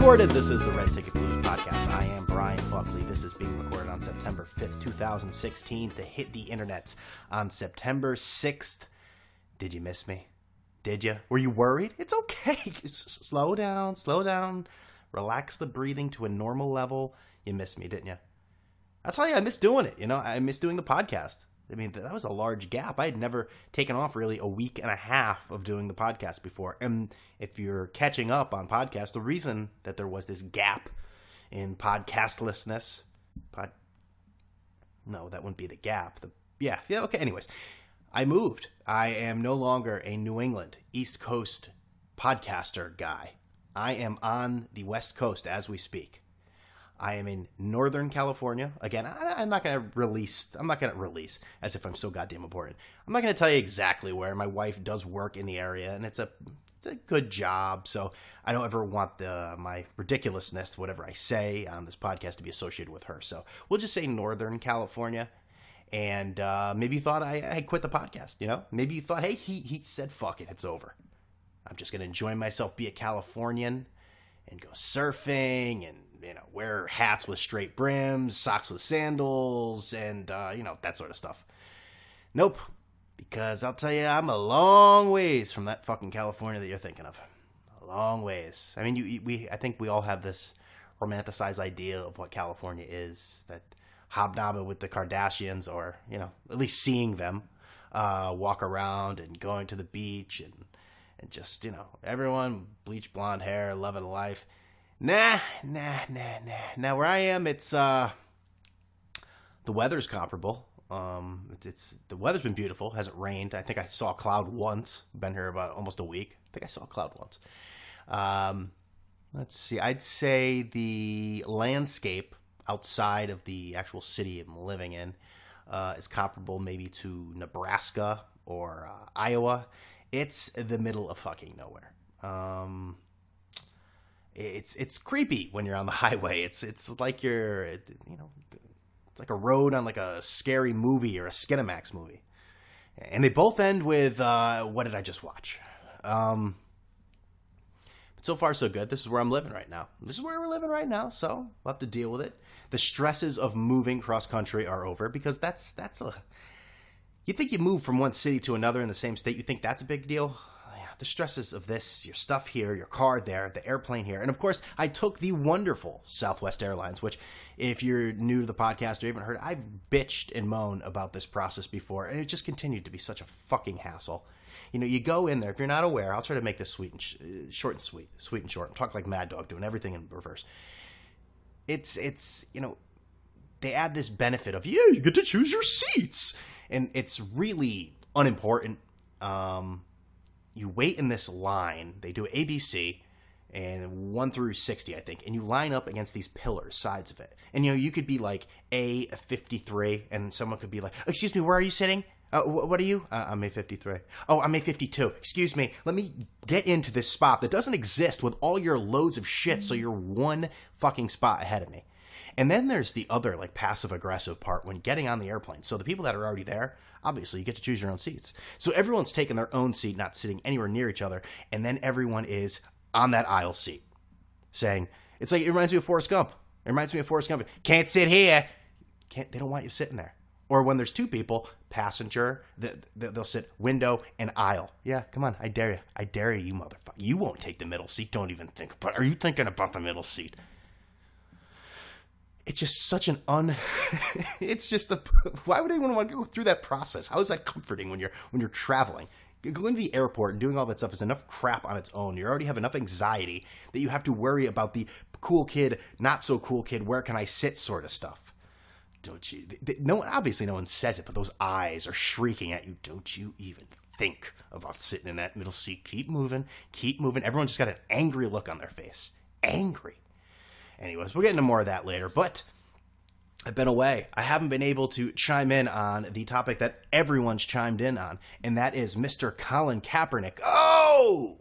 recorded. This is the Red Ticket Blues podcast. I am Brian Buckley. This is being recorded on September 5th, 2016 to hit the internets on September 6th. Did you miss me? Did you? Were you worried? It's okay. Slow down. Relax the breathing to a normal level. You missed me, didn't you? I'll tell you, I miss doing it. I miss doing the podcast. I mean, that was a large gap. I had never taken off really a week and a half of doing the podcast before. And if you're catching up on podcasts, the reason that there was this gap in podcastlessness, no, that wouldn't be the gap. Yeah, okay. Anyways, I moved. I am no longer a New England, East Coast podcaster guy. I am on the West Coast as we speak. I am in Northern California. Again, I'm not going to release as if I'm so goddamn important. I'm not going to tell you exactly where. My wife does work in the area, and it's a good job. So I don't ever want my ridiculousness, whatever I say on this podcast, to be associated with her. So we'll just say Northern California. And maybe you thought I had quit the podcast, Maybe you thought, hey, he said, fuck it, it's over. I'm just going to enjoy myself, be a Californian, and go surfing and wear hats with straight brims, socks with sandals, and, that sort of stuff. Nope. Because I'll tell you, I'm a long ways from that fucking California that you're thinking of. A long ways. I mean, I think we all have this romanticized idea of what California is, that hobnobbing with the Kardashians, or, at least seeing them walk around and going to the beach and just, everyone bleach blonde hair, loving life. Nah. Now where I am, it's the weather's comparable. The weather's been beautiful. Hasn't rained. I think I saw a cloud once. Been here about almost a week. I think I saw a cloud once. Let's see. I'd say the landscape outside of the actual city I'm living in is comparable maybe to Nebraska or Iowa. It's the middle of fucking nowhere. It's creepy when you're on the highway. It's like it's like a road on like a scary movie or a Skinamax movie. And they both end with, what did I just watch? But so far so good. This is where I'm living right now. This is where we're living right now, so we'll have to deal with it. The stresses of moving cross country are over, because you think you move from one city to another in the same state, you think that's a big deal? The stresses of this, your stuff here, your car there, the airplane here. And of course, I took the wonderful Southwest Airlines, which if you're new to the podcast or you haven't heard, I've bitched and moaned about this process before, and it just continued to be such a fucking hassle. You go in there, if you're not aware, I'll try to make this short and sweet. I'm talking like Mad Dog, doing everything in reverse. It's they add this benefit of, you get to choose your seats. And it's really unimportant. You wait in this line. They do ABC and 1 through 60, I think. And you line up against these pillars, sides of it. And, you could be like A53, and someone could be like, excuse me, where are you sitting? What are you? I'm A53. Oh, I'm A52. Excuse me. Let me get into this spot that doesn't exist with all your loads of shit, so you're one fucking spot ahead of me. And then there's the other, like, passive-aggressive part when getting on the airplane. So the people that are already there, obviously, you get to choose your own seats. So everyone's taking their own seat, not sitting anywhere near each other. And then everyone is on that aisle seat saying, it's like, it reminds me of Forrest Gump. Can't sit here. They don't want you sitting there. Or when there's two people, passenger, they'll sit window and aisle. Yeah, come on, I dare you, you motherfucker. You won't take the middle seat. Don't even think about it. Are you thinking about the middle seat? It's just such an it's just why would anyone want to go through that process? How is that comforting when you're traveling? Going to the airport and doing all that stuff is enough crap on its own. You already have enough anxiety that you have to worry about the cool kid, not so cool kid, where can I sit sort of stuff. Don't you? Obviously no one says it, but those eyes are shrieking at you. Don't you even think about sitting in that middle seat. Keep moving. Everyone just got an angry look on their face. Angry. Anyways, we'll get into more of that later, but I've been away. I haven't been able to chime in on the topic that everyone's chimed in on, and that is Mr. Colin Kaepernick. Oh!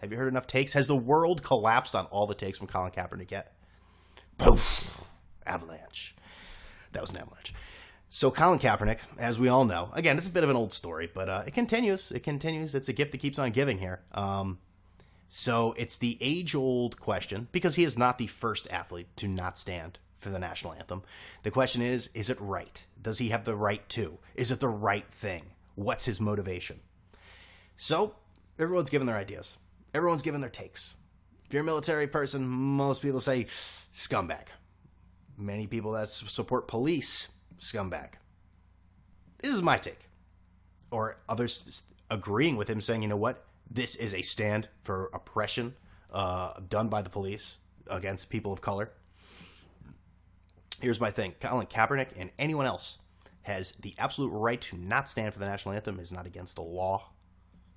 Have you heard enough takes? Has the world collapsed on all the takes from Colin Kaepernick yet? Poof! Avalanche. That was an avalanche. So Colin Kaepernick, as we all know, again, it's a bit of an old story, but it continues. It's a gift that keeps on giving here. So it's the age-old question, because he is not the first athlete to not stand for the national anthem. The question is it right? Does he have the right to? Is it the right thing? What's his motivation? So everyone's given their ideas. Everyone's given their takes. If you're a military person, most people say scumbag. Many people that support police, scumbag. This is my take. Or others agreeing with him, saying, you know what? This is a stand for oppression done by the police against people of color. Here's my thing. Colin Kaepernick and anyone else has the absolute right to not stand for the national anthem. Is not against the law.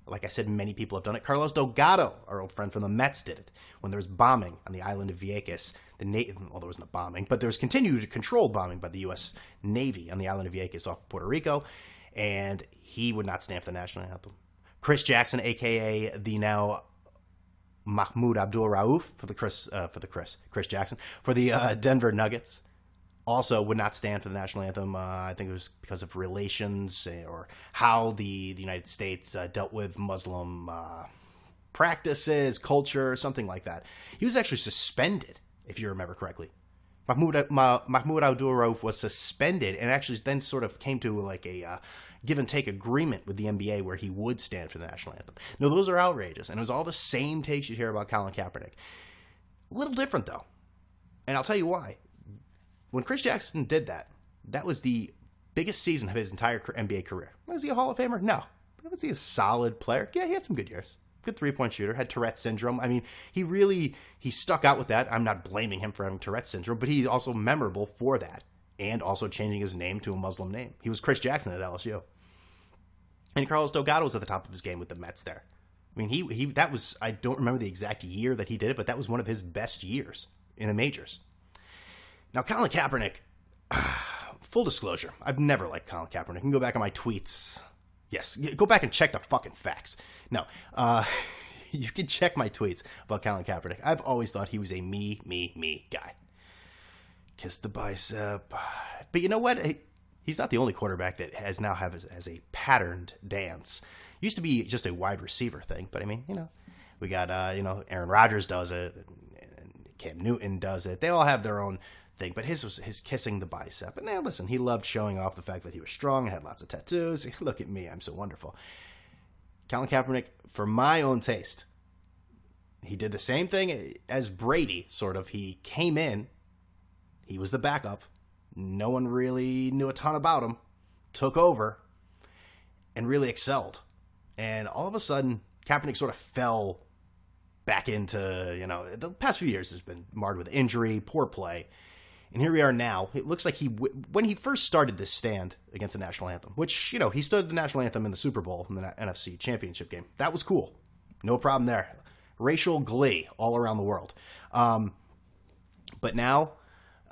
Like I said, many people have done it. Carlos Delgado, our old friend from the Mets, did it. When there was bombing on the island of Vieques, well, there wasn't a bombing, but there was continued controlled bombing by the U.S. Navy on the island of Vieques off Puerto Rico, and he would not stand for the national anthem. Chris Jackson, a.k.a. the now Mahmoud Abdul-Rauf for the Chris Jackson, for the Denver Nuggets, also would not stand for the national anthem. I think it was because of relations or how the United States dealt with Muslim practices, culture, something like that. He was actually suspended, if you remember correctly. Mahmoud Abdul-Rauf was suspended and actually then sort of came to like a give and take agreement with the NBA where he would stand for the national anthem. No, those are outrageous, and it was all the same takes you hear about Colin Kaepernick. A little different, though, and I'll tell you why. When Chris Jackson did that, that was the biggest season of his entire NBA career. Was he a Hall of Famer? No. But was he a solid player? Yeah, he had some good years. Good three-point shooter, had Tourette's syndrome. I mean, he stuck out with that. I'm not blaming him for having Tourette's syndrome, but he's also memorable for that, and also changing his name to a Muslim name. He was Chris Jackson at LSU. And Carlos Delgado was at the top of his game with the Mets there. I mean, that was, I don't remember the exact year that he did it, but that was one of his best years in the majors. Now, Colin Kaepernick, full disclosure, I've never liked Colin Kaepernick. You can go back on my tweets. Yes, go back and check the fucking facts. No, you can check my tweets about Colin Kaepernick. I've always thought he was a me guy. Kiss the bicep. But you know what? He's not the only quarterback that has a patterned dance. Used to be just a wide receiver thing, but I mean, we got, Aaron Rodgers does it, and Cam Newton does it. They all have their own thing, but his was his kissing the bicep. And now listen, he loved showing off the fact that he was strong and had lots of tattoos. Look at me, I'm so wonderful. Colin Kaepernick, for my own taste, he did the same thing as Brady, sort of. He came in, he was the backup. No one really knew a ton about him, took over, and really excelled. And all of a sudden, Kaepernick sort of fell back into, the past few years has been marred with injury, poor play. And here we are now. It looks like when he first started this stand against the national anthem, which, he stood the national anthem in the Super Bowl in the NFC Championship game. That was cool. No problem there. Racial glee all around the world. But now,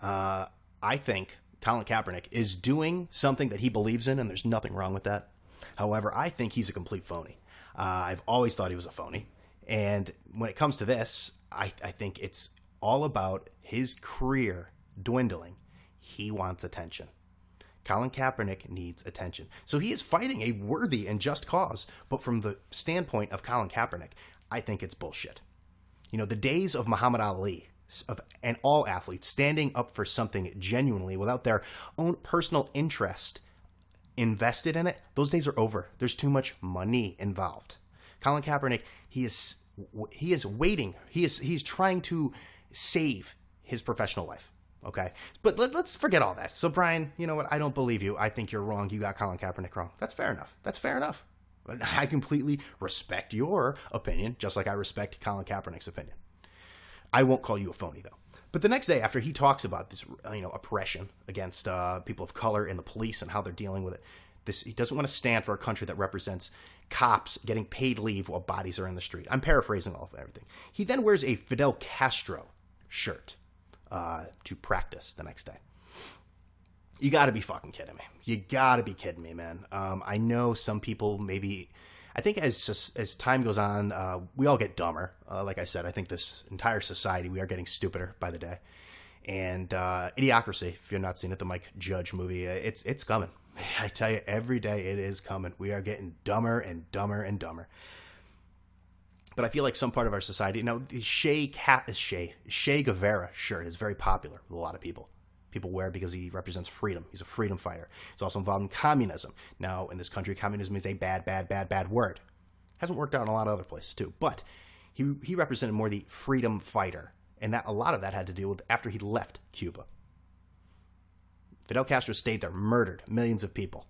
I think Colin Kaepernick is doing something that he believes in, and there's nothing wrong with that. However, I think he's a complete phony. I've always thought he was a phony. And when it comes to this, I think it's all about his career dwindling. He wants attention. Colin Kaepernick needs attention. So he is fighting a worthy and just cause. But from the standpoint of Colin Kaepernick, I think it's bullshit. The days of Muhammad Ali and all athletes standing up for something genuinely without their own personal interest invested in it, those days are over. There's too much money involved. Colin Kaepernick, he is waiting. He's trying to save his professional life. Okay, but let's forget all that. So Brian, you know what? I don't believe you. I think you're wrong. You got Colin Kaepernick wrong. That's fair enough. I completely respect your opinion, just like I respect Colin Kaepernick's opinion. I won't call you a phony, though. But the next day, after he talks about this, oppression against people of color in the police and how they're dealing with it, he doesn't want to stand for a country that represents cops getting paid leave while bodies are in the street. I'm paraphrasing all of everything. He then wears a Fidel Castro shirt to practice the next day. You got to be fucking kidding me. You got to be kidding me, man. I know some people maybe... I think as time goes on, we all get dumber. Like I said, I think this entire society, we are getting stupider by the day. And Idiocracy, if you're not seeing it, the Mike Judge movie, it's coming. I tell you, every day it is coming. We are getting dumber and dumber and dumber. But I feel like some part of our society, the Che Guevara shirt is very popular with a lot of people. People wear it because he represents freedom. He's a freedom fighter. He's also involved in communism. Now, in this country, communism is a bad word. Hasn't worked out in a lot of other places, too. But he represented more the freedom fighter. And that a lot of that had to do with after he left Cuba. Fidel Castro stayed there, murdered millions of people.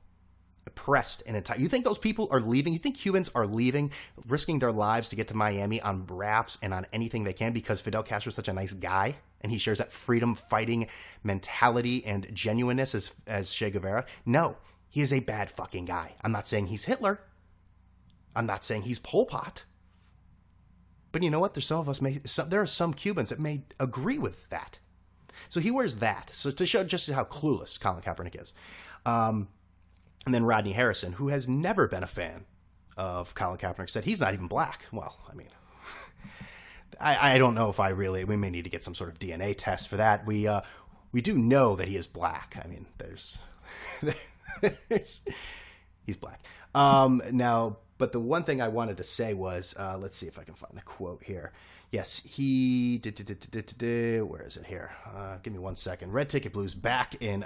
Oppressed an entire... You think those people are leaving? You think Cubans are leaving, risking their lives to get to Miami on rafts and on anything they can because Fidel Castro is such a nice guy and he shares that freedom-fighting mentality and genuineness as Che Guevara? No, he is a bad fucking guy. I'm not saying he's Hitler. I'm not saying he's Pol Pot. But you know what? There are some Cubans that may agree with that. So he wears that. So to show just how clueless Colin Kaepernick is. And then Rodney Harrison, who has never been a fan of Colin Kaepernick, said he's not even black. Well, I mean, I don't know if we may need to get some sort of DNA test for that. We do know that he is black. I mean, he's black. Now, but the one thing I wanted to say was, let's see if I can find the quote here. Yes, he did. Where is it here? Give me 1 second. Red Ticket Blues back in,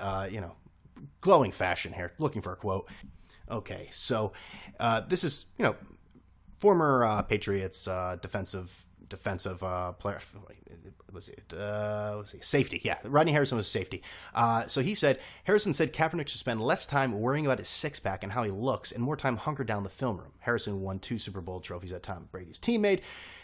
glowing fashion here, looking for a quote. Okay, so this is, former Patriots defensive player. Was he safety? Yeah, Rodney Harrison was safety. So he said, Harrison said Kaepernick should spend less time worrying about his six-pack and how he looks and more time hunkered down the film room. Harrison won 2 Super Bowl trophies at Tom Brady's teammate,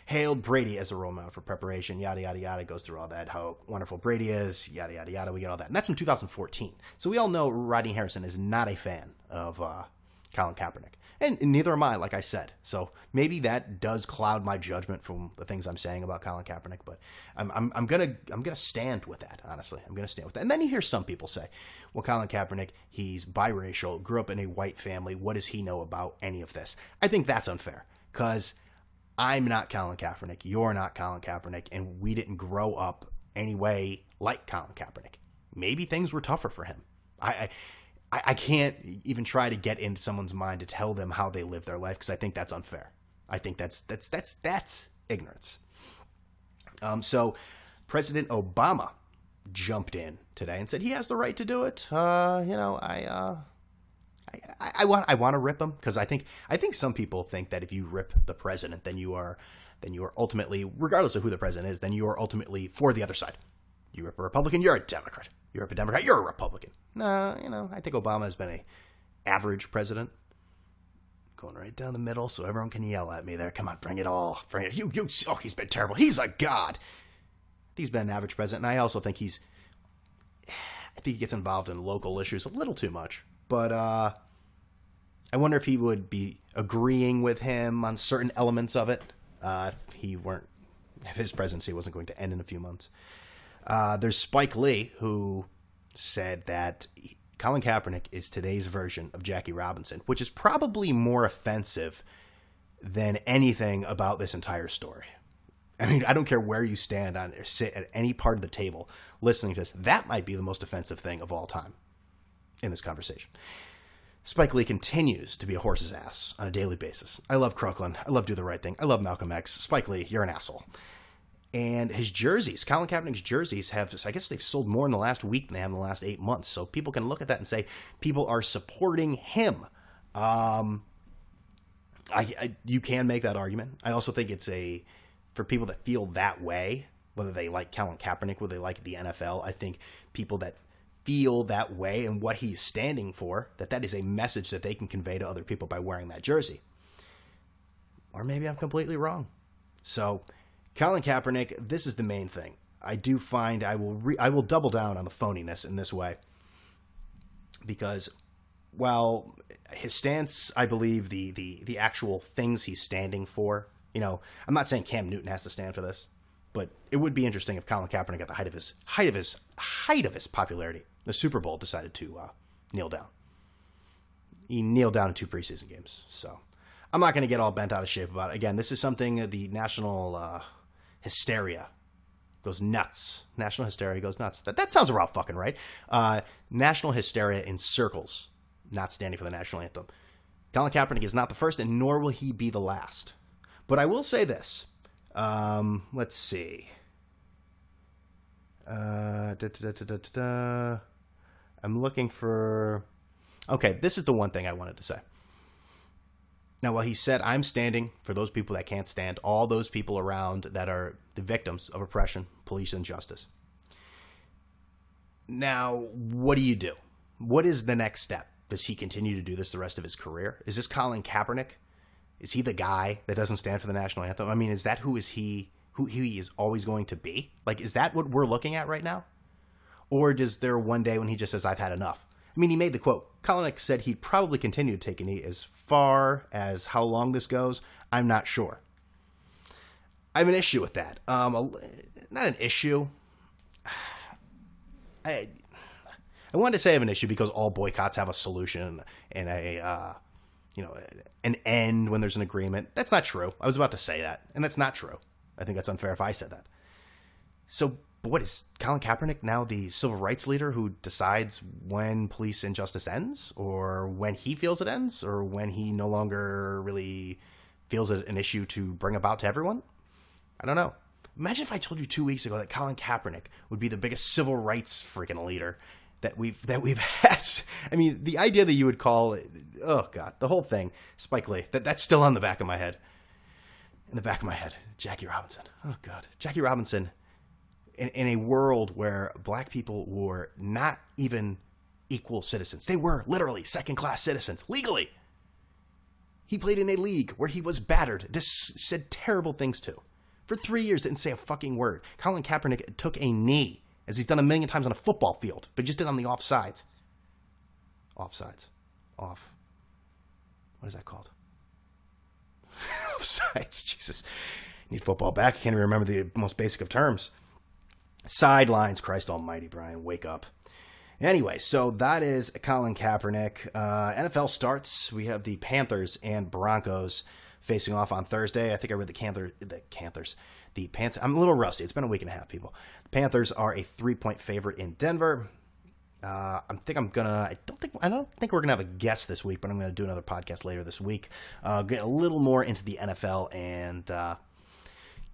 hailed Brady as a role model for preparation, yada, yada, yada, goes through all that, how wonderful Brady is, yada, yada, yada, we get all that. And that's from 2014. So we all know Rodney Harrison is not a fan of Colin Kaepernick. And neither am I, like I said. So maybe that does cloud my judgment from the things I'm saying about Colin Kaepernick, but I'm gonna stand with that, honestly. I'm gonna stand with that. And then you hear some people say, well, Colin Kaepernick, he's biracial, grew up in a white family, what does he know about any of this? I think that's unfair, because I'm not Colin Kaepernick, you're not Colin Kaepernick, and we didn't grow up anyway like Colin Kaepernick. Maybe things were tougher for him. I can't even try to get into someone's mind to tell them how they live their life, because I think that's unfair. I think that's ignorance. So President Obama jumped in today and said he has the right to do it. I want to rip him, because I think some people think that if you rip the president, then you are ultimately, regardless of who the president is, then you are ultimately for the other side. You rip a Republican, you're a Democrat. You rip a Democrat, you're a Republican. No, I think Obama has been a average president. Going right down the middle so everyone can yell at me there. Come on, bring it all. Bring it. Oh, he's been terrible. He's a god. He's been an average president, and I also think he gets involved in local issues a little too much. But I wonder if he would be agreeing with him on certain elements of it if his presidency wasn't going to end in a few months. There's Spike Lee, who said that Colin Kaepernick is today's version of Jackie Robinson, which is probably more offensive than anything about this entire story. I mean, I don't care where you stand on or sit at any part of the table listening to this. That might be the most offensive thing of all time in this conversation. Spike Lee continues to be a horse's ass on a daily basis. I love Crooklyn. I love Do the Right Thing. I love Malcolm X. Spike Lee, you're an asshole. And his jerseys, Colin Kaepernick's jerseys I guess they've sold more in the last week than they have in the last 8 months. So people can look at that and say, people are supporting him. You can make that argument. I also think it's for people that feel that way, whether they like Colin Kaepernick, whether they like the NFL, I think people that feel that way and what he's standing for, that is a message that they can convey to other people by wearing that jersey. Or maybe I'm completely wrong. So Colin Kaepernick, this is the main thing. I do find I will double down on the phoniness in this way, because while his stance, I believe the actual things he's standing for, I'm not saying Cam Newton has to stand for this, but it would be interesting if Colin Kaepernick at the height of his popularity, the Super Bowl, decided to kneel down. He kneeled down in 2 preseason games, so I'm not going to get all bent out of shape about it. Again, this is something the national hysteria goes nuts. National hysteria goes nuts. That sounds about fucking right. National hysteria in circles, not standing for the national anthem. Colin Kaepernick is not the first, and nor will he be the last. But I will say this. Let's see. I'm looking for... Okay, this is the one thing I wanted to say. Now, while he said, I'm standing for those people that can't stand, all those people around that are the victims of oppression, police injustice. Now, what do you do? What is the next step? Does he continue to do this the rest of his career? Is this Colin Kaepernick? Is he the guy that doesn't stand for the national anthem? I mean, is that who he is always going to be? Like, is that what we're looking at right now? Or is there one day when he just says, I've had enough? I mean, he made the quote. Kaepernick said he'd probably continue to take a knee. As far as how long this goes, I'm not sure. I have an issue with that. Not an issue. I wanted to say I have an issue because all boycotts have a solution and an end when there's an agreement. That's not true. I was about to say that, and that's not true. I think that's unfair if I said that. So, but what is Colin Kaepernick now the civil rights leader who decides when police injustice ends, or when he feels it ends, or when he no longer really feels it an issue to bring about to everyone? I don't know. Imagine if I told you 2 weeks ago that Colin Kaepernick would be the biggest civil rights freaking leader that we've had. I mean, the idea that you would call it, oh God, the whole thing, Spike Lee, that's still on the back of my head. In the back of my head, Jackie Robinson. Oh God, Jackie Robinson. In a world where black people were not even equal citizens. They were literally second-class citizens, legally. He played in a league where he was battered, just said terrible things to. For 3 years, didn't say a fucking word. Colin Kaepernick took a knee, as he's done a million times on a football field, but just did on the offsides. Offsides. Off. What is that called? Offsides. Jesus. Need football back. I can't even remember the most basic of terms. Sidelines. Christ almighty, Brian. Wake up. Anyway, so that is Colin Kaepernick. NFL starts. We have the Panthers and Broncos facing off on Thursday. I think I read the Panthers. I'm a little rusty. It's been a week and a half, people. The Panthers are a 3-point favorite in Denver. I don't think we're gonna have a guest this week, but I'm gonna do another podcast later this week. Get a little more into the NFL and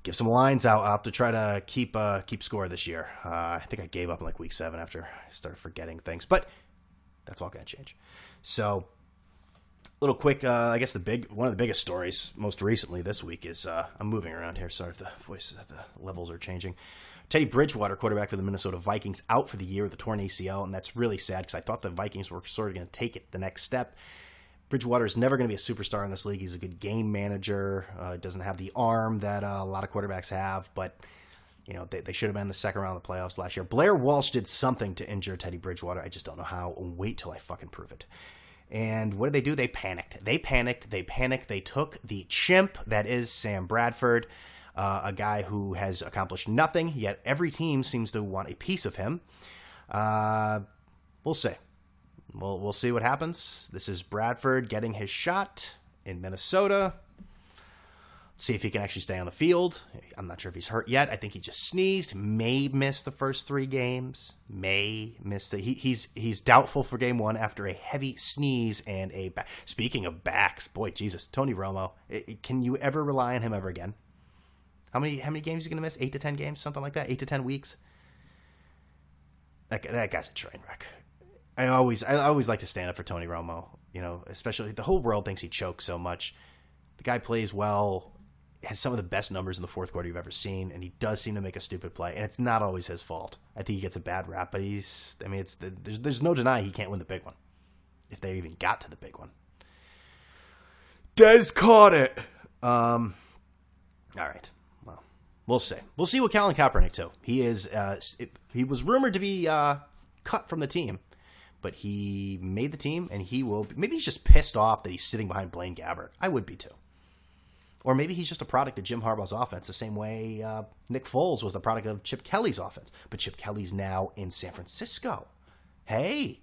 give some lines out. I'll have to try to keep score this year. I think I gave up in like week 7 after I started forgetting things, but that's all gonna change. So, little quick, I guess one of the biggest stories most recently this week is I'm moving around here. Sorry if the levels are changing. Teddy Bridgewater, quarterback for the Minnesota Vikings, out for the year with a torn ACL, and that's really sad because I thought the Vikings were sort of going to take it the next step. Bridgewater is never going to be a superstar in this league. He's a good game manager. Doesn't have the arm that a lot of quarterbacks have, but they should have been in the second round of the playoffs last year. Blair Walsh did something to injure Teddy Bridgewater. I just don't know how. Wait till I fucking prove it. And what did they do? They panicked. They took the chimp that is Sam Bradford, a guy who has accomplished nothing, yet every team seems to want a piece of him. We'll see. We'll see what happens. This is Bradford getting his shot in Minnesota. See if he can actually stay on the field. I'm not sure if he's hurt yet. I think he just sneezed. May miss the first 3 games. He's doubtful for game 1 after a heavy sneeze and a back. Speaking of backs, boy, Jesus, Tony Romo. Can you ever rely on him ever again? How many games is he going to miss? 8 to 10 games, something like that. 8 to 10 weeks. That guy's a train wreck. I always like to stand up for Tony Romo. Especially the whole world thinks he chokes so much. The guy plays well, has some of the best numbers in the fourth quarter you've ever seen, and he does seem to make a stupid play, and it's not always his fault. I think he gets a bad rap, but there's no denying he can't win the big one, if they even got to the big one. Dez caught it. All right. Well, we'll see. We'll see what Colin Kaepernick too. He he was rumored to be cut from the team, but he made the team, and he will. Maybe he's just pissed off that he's sitting behind Blaine Gabbert. I would be too. Or maybe he's just a product of Jim Harbaugh's offense, the same way Nick Foles was the product of Chip Kelly's offense. But Chip Kelly's now in San Francisco. Hey,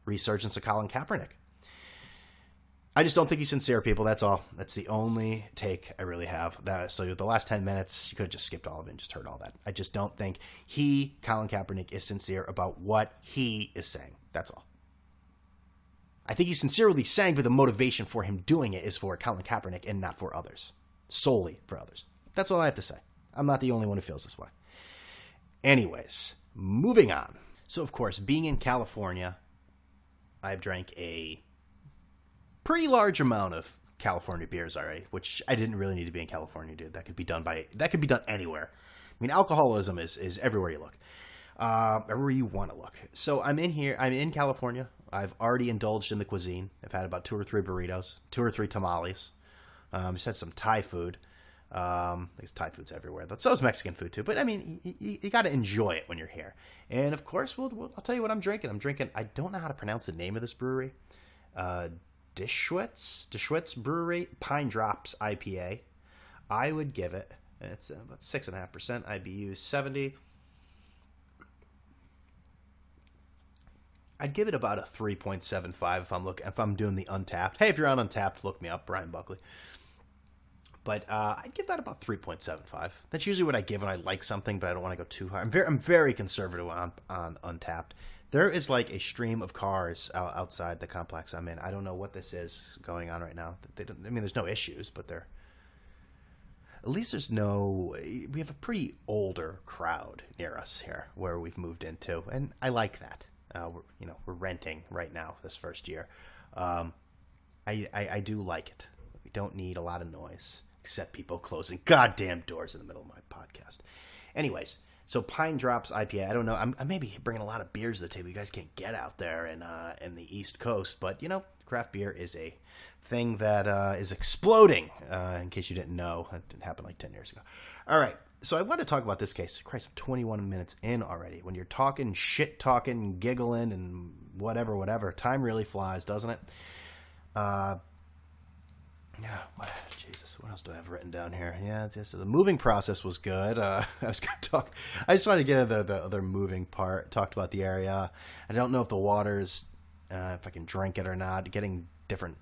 resurgence of Colin Kaepernick. I just don't think he's sincere, people. That's all. That's the only take I really have. So the last 10 minutes, you could have just skipped all of it and just heard all that. I just don't think Colin Kaepernick, is sincere about what he is saying. That's all. I think he's sincerely saying, but the motivation for him doing it is for Colin Kaepernick and not for others. solely for others. That's all I have to say. I'm not the only one who feels this way. Anyways, moving on. So, of course, being in California, I've drank a pretty large amount of California beers already, which I didn't really need to be in California, dude. That could be done anywhere. I mean, alcoholism is everywhere you look. Everywhere you want to look. So I'm in California. I've already indulged in the cuisine. I've had about 2 or 3 burritos, 2 or 3 tamales. Just had some Thai food. There's Thai food's everywhere. So is Mexican food too. But I mean, you got to enjoy it when you're here. And of course, I'll tell you what I'm drinking. I don't know how to pronounce the name of this brewery. Deschwitz Brewery Pine Drops IPA. I would give it, and it's about 6.5% IBU, 70. I'd give it about a 3.75 if I'm doing the Untapped. Hey, if you're on Untapped, look me up, Brian Buckley. But I'd give that about 3.75. That's usually what I give when I like something, but I don't want to go too high. I'm very conservative on Untapped. There is like a stream of cars outside the complex I'm in. I don't know what this is going on right now. There's no issues, but at least we have a pretty older crowd near us here where we've moved into, and I like that. We're renting right now this first year. I do like it. We don't need a lot of noise, except people closing goddamn doors in the middle of my podcast. Anyways, so Pine Drops IPA. I don't know. I'm maybe bringing a lot of beers to the table you guys can't get out there in the East Coast, but craft beer is a thing that is exploding. In case you didn't know, it happened like 10 years ago. All right. So I want to talk about this case. Christ, I'm 21 minutes in already. When you're talking, giggling, and whatever, time really flies, doesn't it? Jesus, what else do I have written down here? Yeah, the moving process was good. I was going to talk. I just wanted to get into the other moving part. Talked about the area. I don't know if the water's, if I can drink it or not. Getting different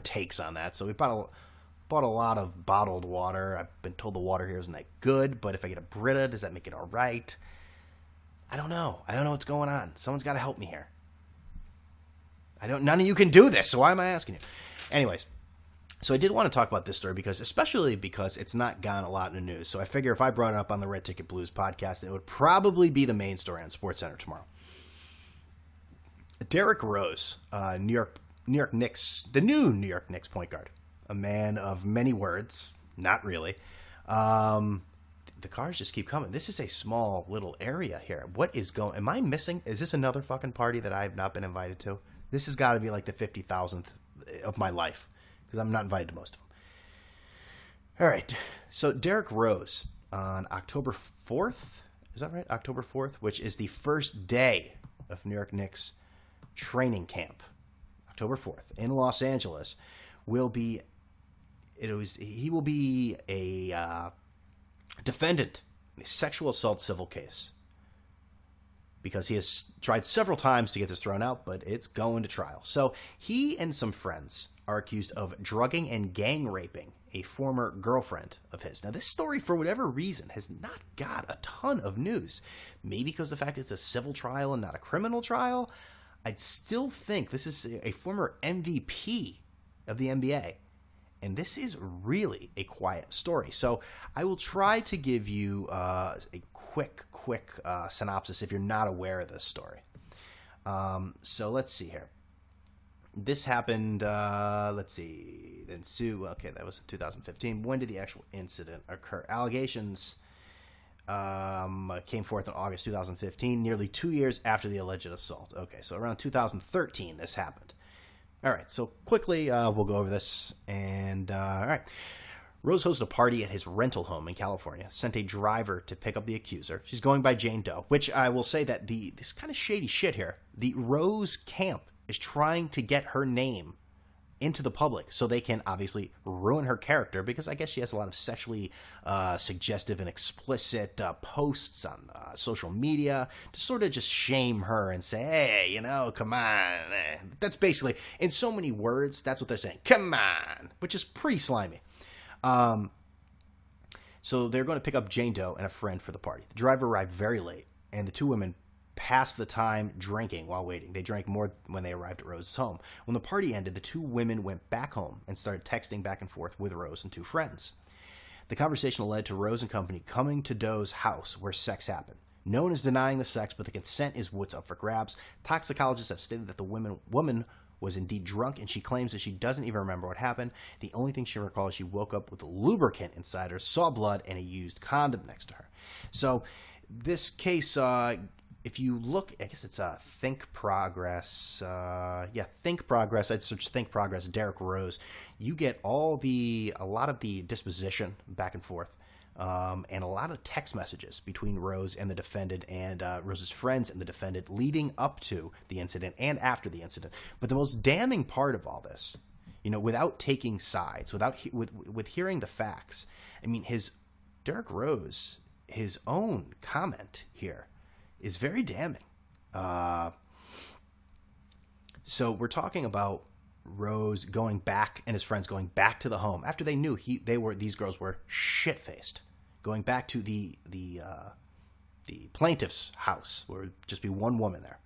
takes on that. So we bought a lot of bottled water. I've been told the water here isn't that good, but if I get a Brita, does that make it all right? I don't know. I don't know what's going on. Someone's got to help me here. None of you can do this, so why am I asking you? Anyways, so I did want to talk about this story especially because it's not gone a lot in the news. So I figure if I brought it up on the Red Ticket Blues podcast, it would probably be the main story on SportsCenter tomorrow. Derrick Rose, New York Knicks, the new New York Knicks point guard. A man of many words. Not really. The cars just keep coming. This is a small little area here. What is going... Am I missing... Is this another fucking party that I have not been invited to? This has got to be like the 50,000th of my life. Because I'm not invited to most of them. All right. So Derrick Rose on October 4th. Is that right? October 4th, which is the first day of New York Knicks training camp. October 4th in Los Angeles he will be a defendant in a sexual assault civil case because he has tried several times to get this thrown out, but it's going to trial. So he and some friends are accused of drugging and gang raping a former girlfriend of his. Now, this story, for whatever reason, has not got a ton of news. Maybe because of the fact it's a civil trial and not a criminal trial. I'd still think this is a former MVP of the NBA. And this is really a quiet story. So I will try to give you a quick synopsis if you're not aware of this story. So let's see here. This happened, let's see, then Sue, okay, that was in 2015. When did the actual incident occur? Allegations came forth in August 2015, nearly 2 years after the alleged assault. Okay, so around 2013 this happened. All right, so quickly we'll go over this. And all right, Rose hosted a party at his rental home in California, sent a driver to pick up the accuser. She's going by Jane Doe, which I will say that this kind of shady shit here. The Rose camp is trying to get her name into the public so they can obviously ruin her character because I guess she has a lot of sexually suggestive and explicit posts on social media to sort of just shame her and say, hey, come on. That's basically, in so many words, that's what they're saying. Come on, which is pretty slimy. So they're going to pick up Jane Doe and a friend for the party. The driver arrived very late, and the two women pass the time drinking while waiting. They drank more when they arrived at Rose's home. When the party ended, the two women went back home and started texting back and forth with Rose and two friends. The conversation led to Rose and company coming to Doe's house where sex happened. No one is denying the sex, but the consent is what's up for grabs. Toxicologists have stated that the woman was indeed drunk, and she claims that she doesn't even remember what happened. The only thing she recalls is she woke up with a lubricant inside her, saw blood, and a used condom next to her. So this case, if you look, I guess it's Think Progress. Think Progress. I'd search Think Progress, Derrick Rose. You get a lot of the disposition back and forth. And a lot of text messages between Rose and the defendant and Rose's friends and the defendant leading up to the incident and after the incident. But the most damning part of all this, without taking sides, with hearing the facts, I mean, Derrick Rose, his own comment here is very damning. So we're talking about Rose going back and his friends going back to the home after they knew these girls were shit-faced. Going back to the plaintiff's house, where would just be one woman there.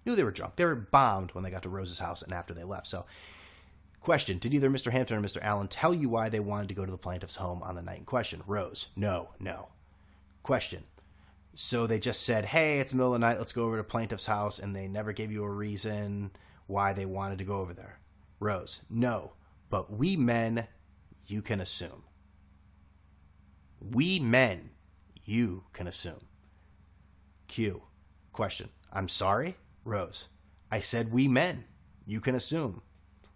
Knew they were drunk. They were bombed when they got to Rose's house and after they left. So, question, did either Mr. Hampton or Mr. Allen tell you why they wanted to go to the plaintiff's home on the night in question? Rose, no. Question, so they just said, hey, it's the middle of the night, let's go over to plaintiff's house, and they never gave you a reason why they wanted to go over there? Rose, no, but we men, you can assume. We men, you can assume. Q. Question. I'm sorry? Rose. I said we men. You can assume.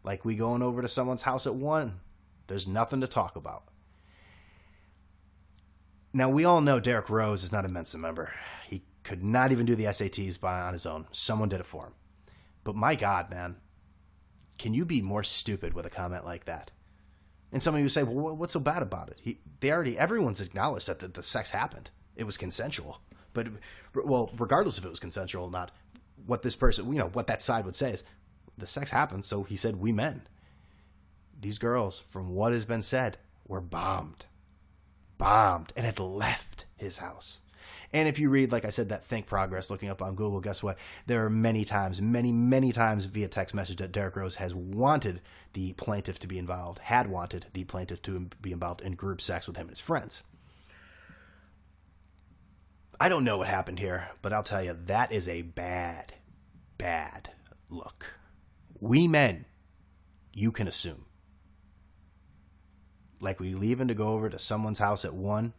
Like we going over to someone's house at 1. There's nothing to talk about. Now, we all know Derrick Rose is not a Mensa member. He could not even do the SATs on his own. Someone did it for him. But my God, man, can you be more stupid with a comment like that? And somebody would say, well, what's so bad about it? Everyone's acknowledged that the sex happened. It was consensual. But, well, regardless if it was consensual or not, what this person, what that side would say is, the sex happened, so he said, we men. These girls, from what has been said, were bombed, and had left his house. And if you read, like I said, that Think Progress, looking up on Google, guess what? There are many times via text message that Derrick Rose has wanted the plaintiff to be involved, had wanted the plaintiff to be involved in group sex with him and his friends. I don't know what happened here, but I'll tell you, that is a bad, bad look. We men, you can assume. Like we leaving to go over to someone's house at 1,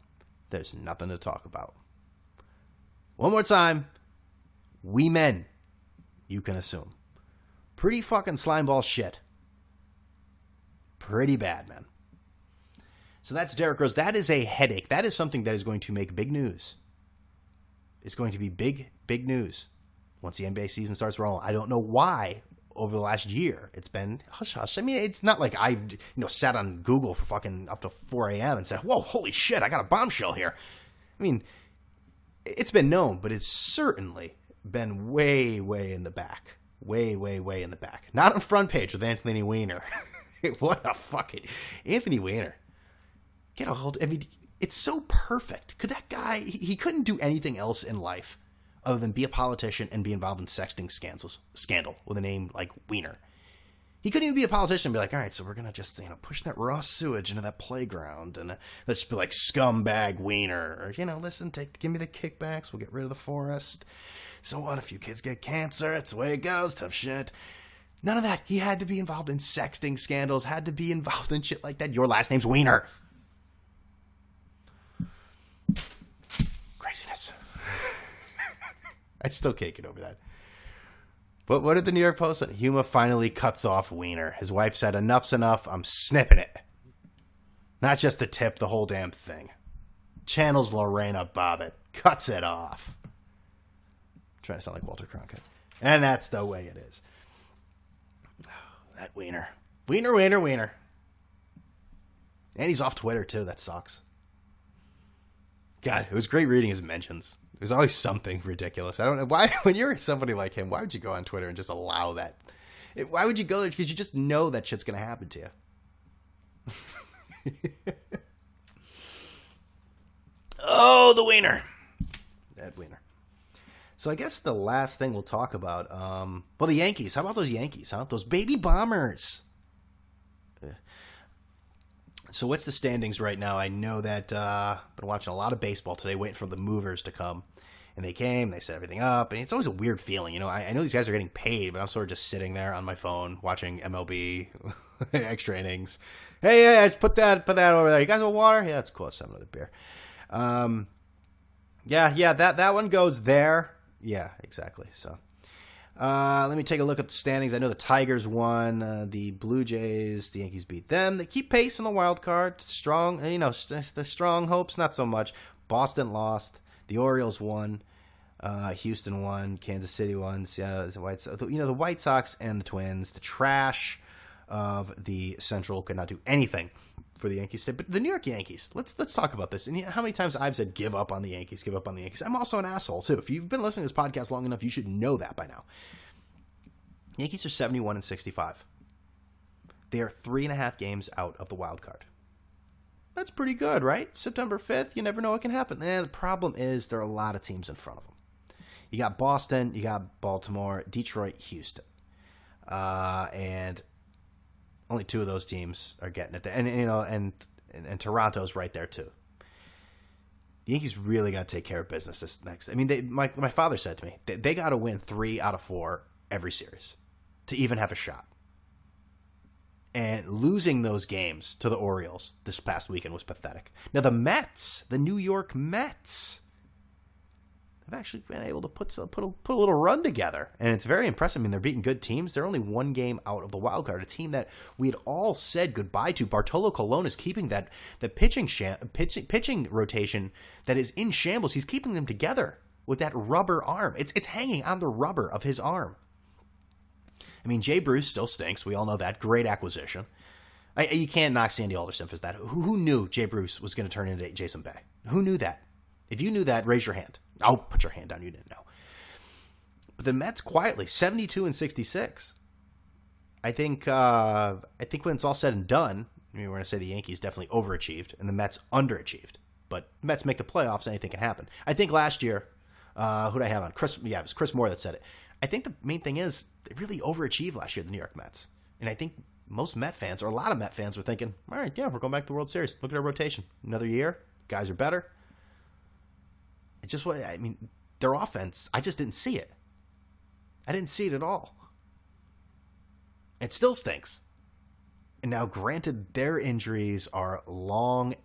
there's nothing to talk about. One more time, we men, you can assume. Pretty fucking slimeball shit. Pretty bad, man. So that's Derrick Rose. That is a headache. That is something that is going to make big news. It's going to be big, big news once the NBA season starts rolling. I don't know why over the last year it's been hush-hush. I mean, it's not like I sat on Google for fucking up to 4 a.m. and said, whoa, holy shit, I got a bombshell here. I mean, it's been known, but it's certainly been way, way in the back. Way, way, way in the back. Not on front page with Anthony Weiner. What a fucking... Anthony Weiner. Get a hold... I mean, it's so perfect. Could that guy... He couldn't do anything else in life other than be a politician and be involved in sexting scandal with a name like Weiner. He couldn't even be a politician and be like, all right, so we're going to just, push that raw sewage into that playground. And let's just be like scumbag Weiner. Or, listen, give me the kickbacks. We'll get rid of the forest. So what if you kids get cancer? It's the way it goes. Tough shit. None of that. He had to be involved in sexting scandals. Had to be involved in shit like that. Your last name's Weiner. Craziness. I still can't get over that. But what did the New York Post say? Huma finally cuts off Weiner. His wife said, enough's enough. I'm snipping it. Not just the tip, the whole damn thing. Channels Lorena Bobbitt. Cuts it off. I'm trying to sound like Walter Cronkite. And that's the way it is. That Weiner. Weiner. And he's off Twitter, too. That sucks. God, it was great reading his mentions. There's always something ridiculous. I don't know why. When you're somebody like him, why would you go on Twitter and just allow that? Why would you go there? Because you just know that shit's going to happen to you. Oh, the Weiner. That Weiner. So I guess the last thing we'll talk about, well, the Yankees. How about those Yankees, huh? Those baby bombers. So what's the standings right now? I know that I've been watching a lot of baseball today, waiting for the movers to come. And they came, they set everything up, and it's always a weird feeling. You know, I know these guys are getting paid, but I'm sort of just sitting there on my phone watching MLB extra innings. Hey, put that over there. You guys want water? Yeah, that's cool. Let's have another beer. Yeah, that one goes there. Yeah, exactly. So let me take a look at the standings. I know the Tigers won. The Blue Jays, the Yankees beat them. They keep pace in the wild card. Strong, you know, the strong hopes, not so much. Boston lost. The Orioles won. Houston won. Kansas City won. The White Sox and the Twins. The trash of the Central could not do anything for the Yankees today. But the New York Yankees, let's talk about this. And you know, how many times I've said give up on the Yankees, give up on the Yankees. I'm also an asshole too. If you've been listening to this podcast long enough, you should know that by now. Yankees are 71-65. They are 3.5 games out of the wild card. That's pretty good, right? September 5th, you never know what can happen. The problem is there are a lot of teams in front of them. You got Boston, you got Baltimore, Detroit, Houston. And only 2 of those teams are getting it there. And Toronto's right there too. The Yankees really got to take care of business this next. I mean, my father said to me, they got to win 3 out of 4 every series to even have a shot. And losing those games to the Orioles this past weekend was pathetic. Now the Mets, the New York Mets, have actually been able to put a little run together, and it's very impressive. I mean, they're beating good teams. They're only 1 game out of the wild card. A team that we had all said goodbye to. Bartolo Colon is keeping the pitching rotation that is in shambles. He's keeping them together with that rubber arm. It's hanging on the rubber of his arm. I mean, Jay Bruce still stinks. We all know that. Great acquisition. You can't knock Sandy Alderson for that. Who knew Jay Bruce was going to turn into Jason Bay? Who knew that? If you knew that, raise your hand. Oh, put your hand down. You didn't know. But the Mets quietly, 72-66. I think when it's all said and done, we're going to say the Yankees definitely overachieved and the Mets underachieved. But Mets make the playoffs, anything can happen. I think last year, who did I have on? It was Chris Moore that said it. I think the main thing is they really overachieved last year, the New York Mets. And I think most Met fans, or a lot of Met fans, were thinking, all right, yeah, we're going back to the World Series. Look at our rotation. Another year. Guys are better. It's just what, I mean, their offense, I just didn't see it. I didn't see it at all. It still stinks. And now, granted, their injuries are long,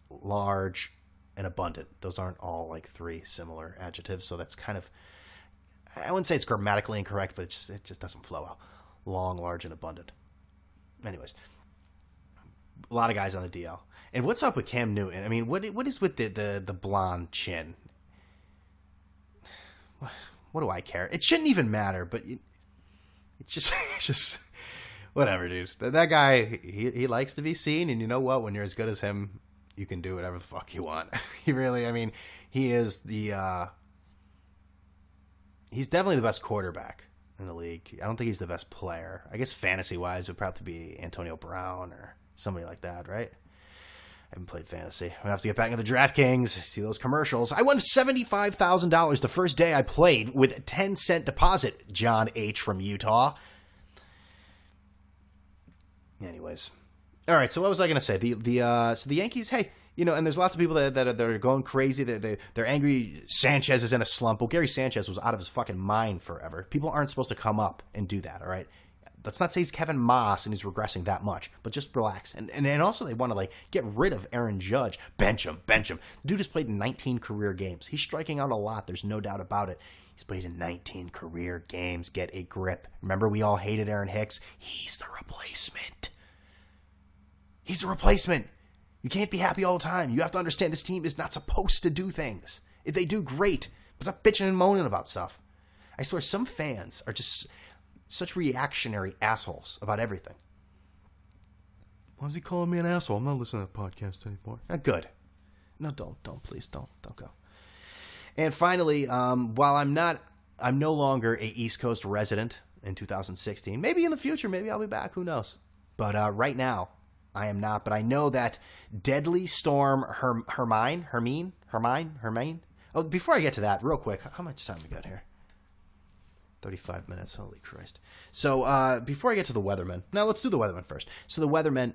large, and abundant. Those aren't all like 3 similar adjectives, so that's kind of, I wouldn't say it's grammatically incorrect, but it just doesn't flow out. Long, large, and abundant. Anyways, a lot of guys on the DL. And what's up with Cam Newton? I mean, what is with the blonde chin? What do I care? It shouldn't even matter, but it's just whatever, dude. That guy, he likes to be seen, and you know what? When you're as good as him, you can do whatever the fuck you want. He really, I mean, he is he's definitely the best quarterback in the league. I don't think he's the best player. I guess fantasy-wise, it would probably be Antonio Brown or somebody like that, right? I haven't played fantasy. I have to get back into the DraftKings, see those commercials. I won $75,000 the first day I played with a 10-cent deposit, John H. from Utah. Anyways. All right, so what was I going to say? So the Yankees, hey, you know, and there's lots of people that are going crazy. They're angry. Sanchez is in a slump. Well, Gary Sanchez was out of his fucking mind forever. People aren't supposed to come up and do that, all right? Let's not say he's Kevin Moss and he's regressing that much, but just relax. And also they want to like get rid of Aaron Judge. Bench him. The dude has played 19 career games. He's striking out a lot. There's no doubt about it. He's played in 19 career games. Get a grip. Remember, we all hated Aaron Hicks. He's the replacement. He's the replacement. You can't be happy all the time. You have to understand this team is not supposed to do things. If they do, great. But stop bitching and moaning about stuff. I swear, some fans are just such reactionary assholes about everything. Why is he calling me an asshole? I'm not listening to that podcast anymore. Not good. No, don't, please, don't go. And finally, while I'm no longer a East Coast resident in 2016. Maybe in the future, maybe I'll be back. Who knows? But right now, I am not. But I know that Deadly Storm Hermine. Oh, before I get to that, real quick, how much time we got here? 35 minutes. Holy Christ. So before I get to the Weathermen, now let's do the Weathermen first. So the Weathermen,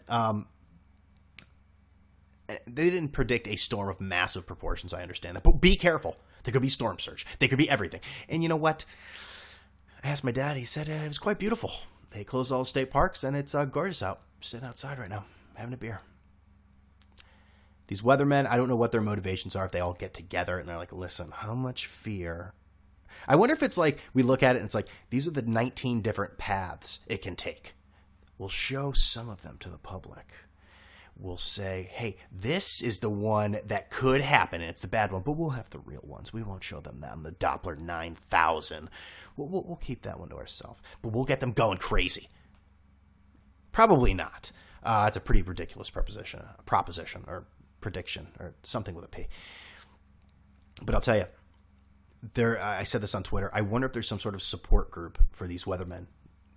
they didn't predict a storm of massive proportions. I understand that. But be careful. There could be storm surge. There could be everything. And you know what? I asked my dad. He said it was quite beautiful. They closed all the state parks, and it's gorgeous out. Sitting outside right now, having a beer. These weathermen, I don't know what their motivations are if they all get together and they're like, listen, how much fear? I wonder if it's like we look at it and it's like, these are the 19 different paths it can take. We'll show some of them to the public. We'll say, hey, this is the one that could happen, and it's the bad one, but we'll have the real ones. We won't show them the Doppler 9000. We'll keep that one to ourselves, but we'll get them going crazy. Probably not. It's a pretty ridiculous proposition, or prediction, or something with a P. But I'll tell you, I said this on Twitter, I wonder if there's some sort of support group for these weathermen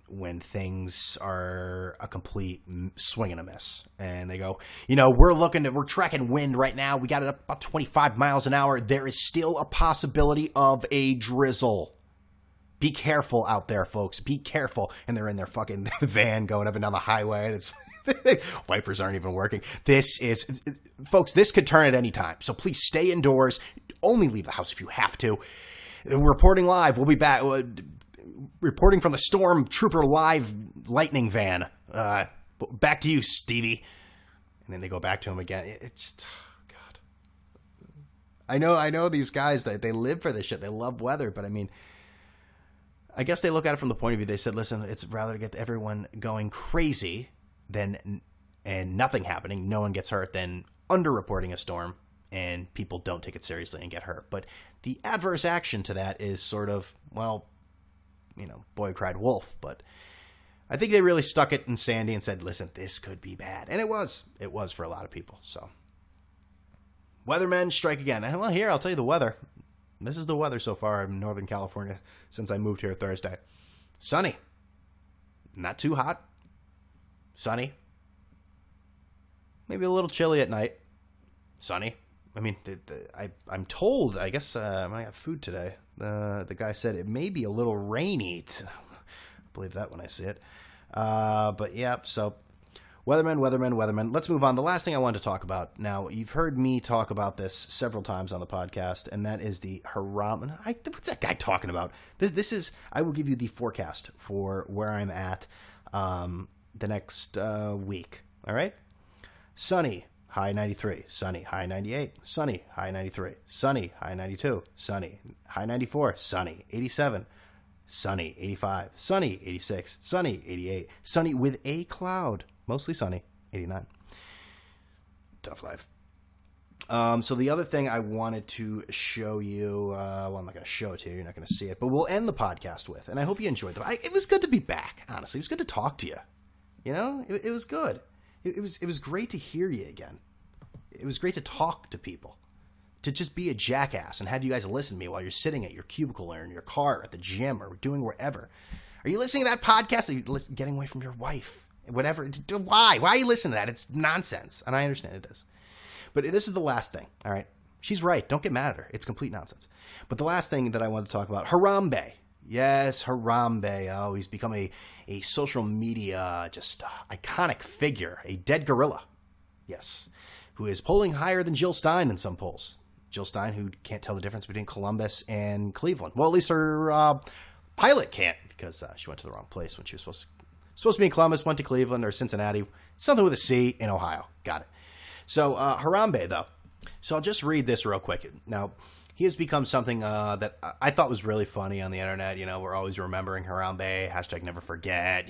when things are a complete swing and a miss. And they go, we're tracking wind right now. We got it up about 25 miles an hour. There is still a possibility of a drizzle. Be careful out there, folks. Be careful. And they're in their fucking van going up and down the highway. And it's wipers aren't even working. Folks, this could turn at any time. So please stay indoors. Only leave the house if you have to. We're reporting live. We'll be back. Reporting from the Storm Trooper Live lightning van. Back to you, Stevie. And then they go back to him again. It's just, oh God. I know these guys, they live for this shit. They love weather, but I mean, I guess they look at it from the point of view. They said, listen, it's rather to get everyone going crazy and nothing happening. No one gets hurt than underreporting a storm and people don't take it seriously and get hurt. But the adverse action to that is sort of, well, boy cried wolf. But I think they really stuck it in Sandy and said, listen, this could be bad. And it was for a lot of people. So weathermen strike again. Well, here, I'll tell you the weather. This is the weather so far in Northern California since I moved here Thursday. Sunny. Not too hot. Sunny. Maybe a little chilly at night. Sunny. I mean, I'm told, I guess when I got food today, the guy said it may be a little rainy. I believe that when I see it. But yeah, so weathermen. Let's move on. The last thing I wanted to talk about. Now, you've heard me talk about this several times on the podcast, and that is the Haram. What's that guy talking about? This is, I will give you the forecast for where I'm at the next week. All right? Sunny, high 93. Sunny, high 98. Sunny, high 93. Sunny, high 92. Sunny, high 94. Sunny, 87. Sunny, 85. Sunny, 86. Sunny, 88. Sunny with a cloud. Mostly sunny, 89. Tough life. So the other thing I wanted to show you, well, I'm not going to show it to you. You're not going to see it, but we'll end the podcast with, and I hope you enjoyed it. It was good to be back, honestly. It was good to talk to you. It was good. It was great to hear you again. It was great to talk to people. To just be a jackass and have you guys listen to me while you're sitting at your cubicle or in your car or at the gym or doing wherever. Are you listening to that podcast? Are you getting away from your wife? Whatever. Why? Why are you listening to that? It's nonsense. And I understand it is. But this is the last thing. All right. She's right. Don't get mad at her. It's complete nonsense. But the last thing that I want to talk about, Harambe. Yes, Harambe. Oh, he's become a social media just iconic figure. A dead gorilla. Yes. Who is polling higher than Jill Stein in some polls. Jill Stein, who can't tell the difference between Columbus and Cleveland. Well, at least her pilot can't because she went to the wrong place when she was supposed to be in Columbus, went to Cleveland or Cincinnati, something with a C in Ohio. Got it. So Harambe, though. So I'll just read this real quick. Now, he has become something that I thought was really funny on the internet. We're always remembering Harambe, hashtag never forget,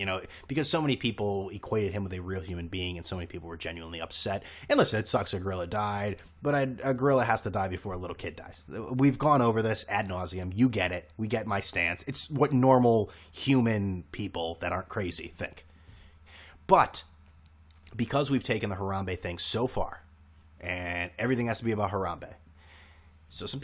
because so many people equated him with a real human being and so many people were genuinely upset. And listen, it sucks a gorilla died, but a gorilla has to die before a little kid dies. We've gone over this ad nauseum. You get it. We get my stance. It's what normal human people that aren't crazy think. But because we've taken the Harambe thing so far and everything has to be about Harambe, so some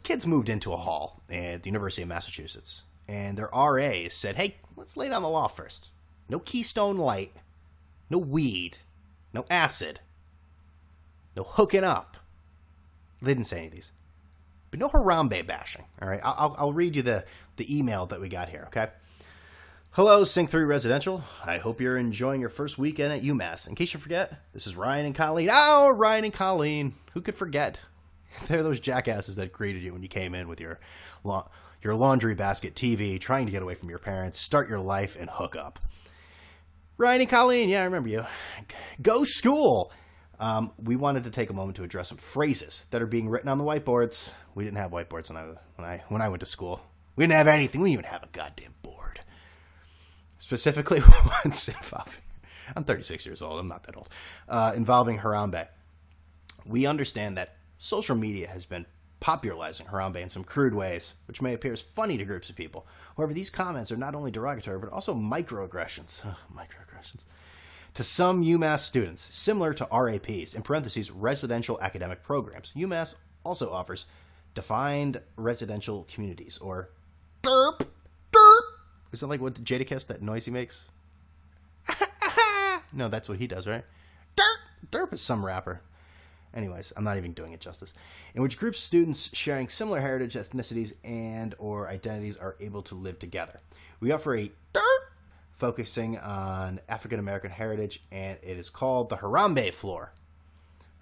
kids moved into a hall at the University of Massachusetts, and their RAs said, hey, let's lay down the law first. No Keystone Light, no weed, no acid, no hooking up. They didn't say any of these. but no Harambe bashing. All right, I'll read you the email that we got here. Okay. Hello, Sync 3 Residential. I hope you're enjoying your first weekend at UMass. In case you forget, this is Ryan and Colleen. Oh, Ryan and Colleen. Who could forget? They're those jackasses that greeted you when you came in with your laundry basket TV, trying to get away from your parents, start your life, and hook up. Ryan and Colleen, yeah, I remember you. Go school. We wanted to take a moment to address some phrases that are being written on the whiteboards. We didn't have whiteboards when I went to school. We didn't have anything. We didn't even have a goddamn board. Specifically, once involving, I'm 36 years old. I'm not that old. Involving Harambe. We understand that social media has been popularizing Harambe in some crude ways, which may appear as funny to groups of people. However, these comments are not only derogatory, but also microaggressions. Microaggressions. To some UMass students, similar to RAPs, in parentheses, residential academic programs. UMass also offers defined residential communities, or derp, derp. Is that like what Jadakiss, that noise he makes? No, that's what he does, right? Derp, derp is some rapper. Anyways, I'm not even doing it justice. In which groups of students sharing similar heritage, ethnicities, and or identities are able to live together. We offer a derp focusing on African American heritage, and it is called the Harambe floor.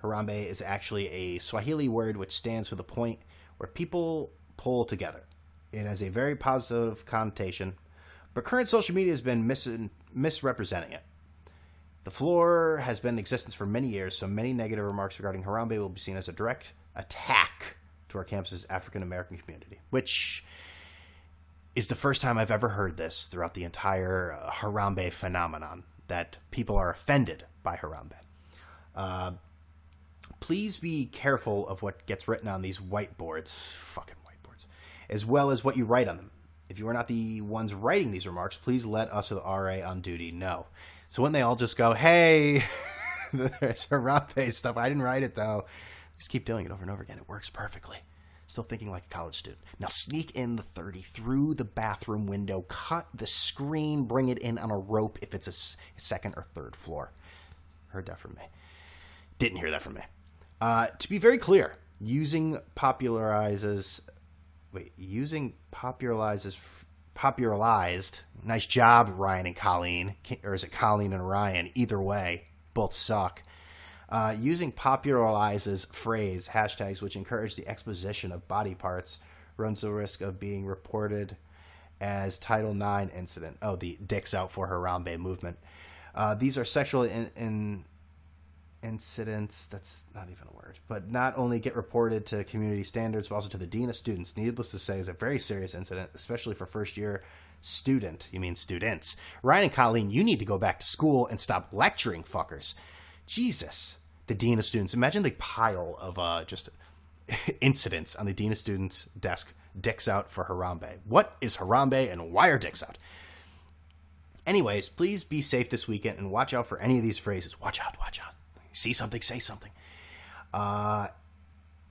Harambe is actually a Swahili word which stands for the point where people pull together. It has a very positive connotation, but current social media has been misrepresenting it. The floor has been in existence for many years, so many negative remarks regarding Harambe will be seen as a direct attack to our campus's African American community, which is the first time I've ever heard this throughout the entire Harambe phenomenon, that people are offended by Harambe. Please be careful of what gets written on these whiteboards, fucking whiteboards, as well as what you write on them. If you are not the ones writing these remarks, please let us or the RA on duty know. So when they all just go, hey, there's Harambe stuff. I didn't write it, though. Just keep doing it over and over again. It works perfectly. Still thinking like a college student. Now sneak in the 30 through the bathroom window. Cut the screen. Bring it in on a rope if it's a second or third floor. Heard that from me. Didn't hear that from me. To be very clear, using popularized, nice job, Ryan and Colleen, or is it Colleen and Ryan? Either way, both suck. Using popularizes phrase, hashtags, which encourage the exposition of body parts, runs the risk of being reported as Title IX incident. Oh, the dicks out for Harambe movement. These are sexual incidents, that's not even a word, but not only get reported to community standards, but also to the dean of students. Needless to say, is a very serious incident, especially for first-year students. Ryan and Colleen, you need to go back to school and stop lecturing fuckers. Jesus. The dean of students. Imagine the pile of just incidents on the dean of students' desk. Dicks out for Harambe. What is Harambe and why are dicks out? Anyways, please be safe this weekend and watch out for any of these phrases. Watch out, watch out. See something, say something.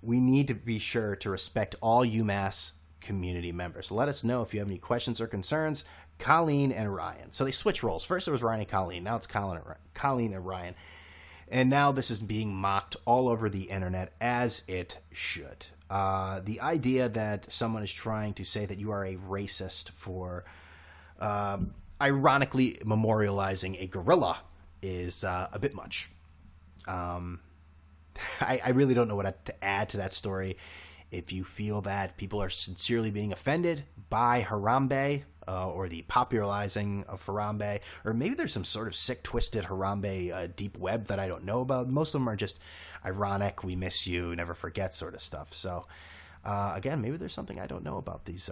We need to be sure to respect all UMass community members. Let us know if you have any questions or concerns. Colleen and Ryan. So they switch roles. First it was Ryan and Colleen. Now it's Colleen and Ryan. And now this is being mocked all over the internet, as it should. The idea that someone is trying to say that you are a racist for ironically memorializing a gorilla is a bit much. I really don't know what to add to that story. If you feel that people are sincerely being offended by Harambe, or the popularizing of Harambe, or maybe there's some sort of sick, twisted Harambe deep web that I don't know about. Most of them are just ironic, we miss you, never forget sort of stuff. So, again, maybe there's something I don't know about these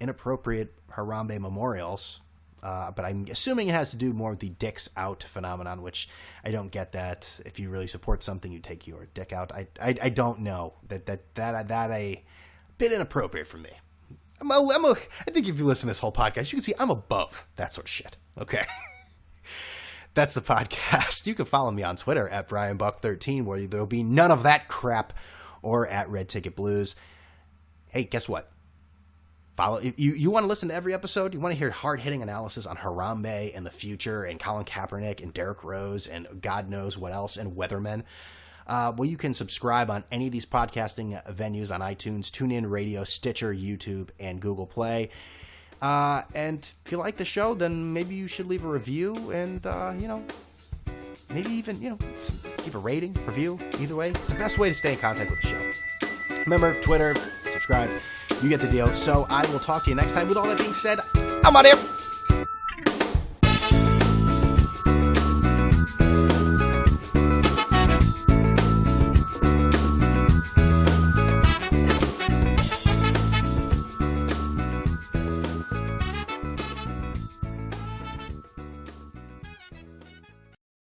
inappropriate Harambe memorials. But I'm assuming it has to do more with the dicks out phenomenon, which I don't get that. If you really support something, you take your dick out. I don't know that a bit inappropriate for me. I think if you listen to this whole podcast, you can see I'm above that sort of shit. Okay. That's the podcast. You can follow me on Twitter at BrianBuck13, where there'll be none of that crap, or at Red Ticket Blues. Hey, guess what? You want to listen to every episode? You want to hear hard-hitting analysis on Harambe and the future and Colin Kaepernick and Derrick Rose and God knows what else and Weathermen? Well, you can subscribe on any of these podcasting venues on iTunes, TuneIn Radio, Stitcher, YouTube, and Google Play. And if you like the show, then maybe you should leave a review and, maybe even, give a rating, review. Either way, it's the best way to stay in contact with the show. Remember, Twitter, subscribe, you get the deal. So I will talk to you next time. With all that being said, I'm out of here.